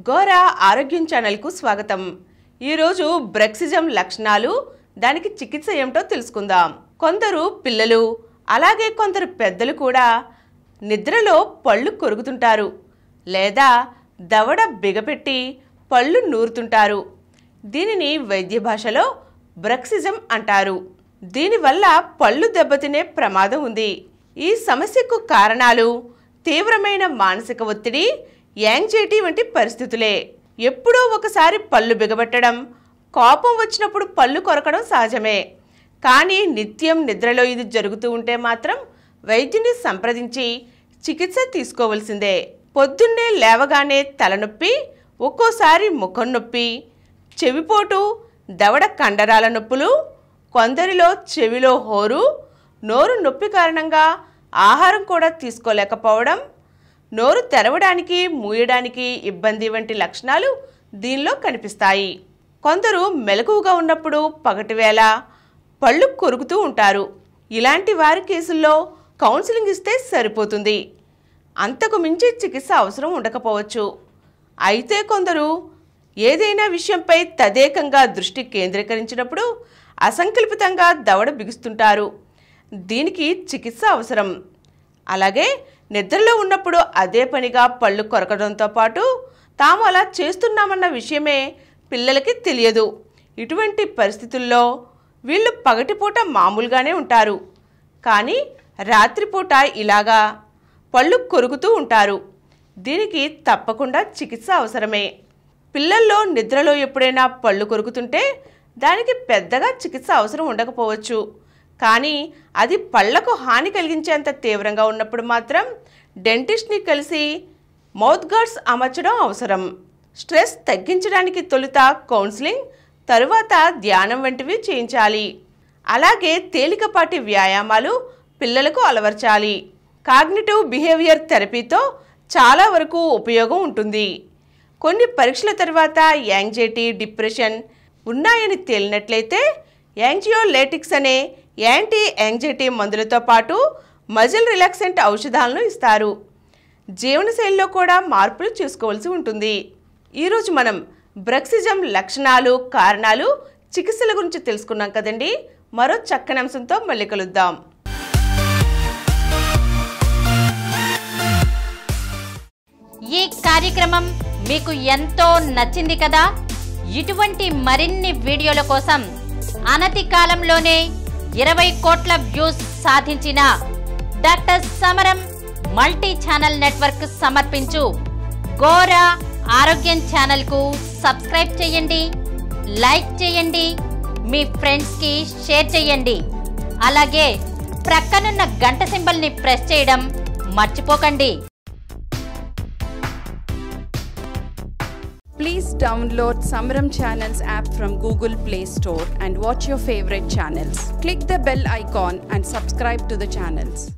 గోరా ఆరోగ్యం ఛానల్కు స్వాగతం. ఈరోజు బ్రెక్సిజం లక్షణాలు, దానికి చికిత్స ఏమిటో తెలుసుకుందాం. కొందరు పిల్లలు అలాగే కొందరు పెద్దలు కూడా నిద్రలో పళ్ళు కొరుకుతుంటారు లేదా దవడ బిగపెట్టి పళ్ళు నూరుతుంటారు. దీనిని వైద్య భాషలో బ్రెక్సిజం అంటారు. దీనివల్ల పళ్ళు దెబ్బతినే ప్రమాదం ఉంది. ఈ సమస్యకు కారణాలు తీవ్రమైన మానసిక ఒత్తిడి, యాంగ్జైటీ వంటి పరిస్థితులే. ఎప్పుడో ఒకసారి పళ్ళు బిగబెట్టడం, కోపం వచ్చినప్పుడు పళ్ళు కొరకడం సహజమే. కానీ నిత్యం నిద్రలో ఇది జరుగుతూ ఉంటే మాత్రం వైద్యుని సంప్రదించి చికిత్స తీసుకోవాల్సిందే. పొద్దున్నే లేవగానే తలనొప్పి, ఒక్కోసారి ముఖం నొప్పి, చెవిపోటు, దవడ కండరాల నొప్పులు, కొందరిలో చెవిలో హోరు, నోరు నొప్పి కారణంగా ఆహారం కూడా తీసుకోలేకపోవడం, నోరు తెరవడానికి మూయడానికి ఇబ్బంది వంటి లక్షణాలు దీనిలో కనిపిస్తాయి. కొందరు మెలకువగా ఉన్నప్పుడు పగటివేళ పళ్ళు కొరుకుతూ ఉంటారు. ఇలాంటి వారి కేసుల్లో కౌన్సిలింగ్ ఇస్తే సరిపోతుంది. అంతకు మించి చికిత్స అవసరం ఉండకపోవచ్చు. అయితే కొందరు ఏదైనా విషయంపై తదేకంగా దృష్టి కేంద్రీకరించినప్పుడు అసంకల్పితంగా దవడ బిగుస్తుంటారు. దీనికి చికిత్స అవసరం. అలాగే నిద్రలో ఉన్నప్పుడు అదే పనిగా పళ్ళు కొరకడంతో పాటు తాము అలా చేస్తున్నామన్న విషయమే పిల్లలకి తెలియదు. ఇటువంటి పరిస్థితుల్లో వీళ్ళు పగటిపూట మామూలుగానే ఉంటారు, కానీ రాత్రిపూట ఇలాగా పళ్ళు కొరుకుతూ ఉంటారు. దీనికి తప్పకుండా చికిత్స అవసరమే. పిల్లల్లో నిద్రలో ఎప్పుడైనా పళ్ళు కొరుకుతుంటే దానికి పెద్దగా చికిత్స అవసరం ఉండకపోవచ్చు. కానీ అది పళ్లకు హాని కలిగించేంత తీవ్రంగా ఉన్నప్పుడు మాత్రం డెంటిస్ట్ని కలిసి మౌత్ గార్డ్స్ అమర్చడం అవసరం. స్ట్రెస్ తగ్గించడానికి తొలుత కౌన్సిలింగ్, తరువాత ధ్యానం వంటివి చేయించాలి. అలాగే తేలికపాటి వ్యాయామాలు పిల్లలకు అలవర్చాలి. కాగ్నిటివ్ బిహేవియర్ థెరపీతో చాలా వరకు ఉపయోగం ఉంటుంది. కొన్ని పరీక్షల తర్వాత యాంగ్జైటీ, డిప్రెషన్ ఉన్నాయని తేలినట్లయితే యాంజియోలైటిక్స్ అనే యాంటీ యాంగ్జైటీ మందులతో పాటు మజిల్ రిలాక్సెంట్ ఔషధాలను ఇస్తారు. జీవనశైలిలో కూడా మార్పులు చేసుకోవాల్సి ఉంటుంది. ఈరోజు మనం బ్రెక్సిజం లక్షణాలు, కారణాలు, చికిత్సల గురించి తెలుసుకున్నాం కదండి. మరో చక్కని అంశంతో మళ్ళీ కలుద్దాం. ఈ కార్యక్రమం మీకు ఎంతో నచ్చింది కదా. ఇటువంటి మరిన్ని వీడియోల కోసం అనతి కాలంలోనే 20 కోట్ల వ్యూస్ సాధించిన డాక్టర్ సమరం మల్టీ ఛానల్ నెట్వర్క్ సమర్పించు గోరా ఆరోగ్యం ఛానల్కు సబ్స్క్రైబ్ చేయండి, లైక్ చేయండి, మీ ఫ్రెండ్స్కి షేర్ చేయండి. అలాగే ప్రక్కనున్న గంట సింబల్ని ప్రెస్ చేయడం మర్చిపోకండి. Please download Samaram Channels app from Google Play Store and watch your favorite channels. Click the bell icon and subscribe to the channels.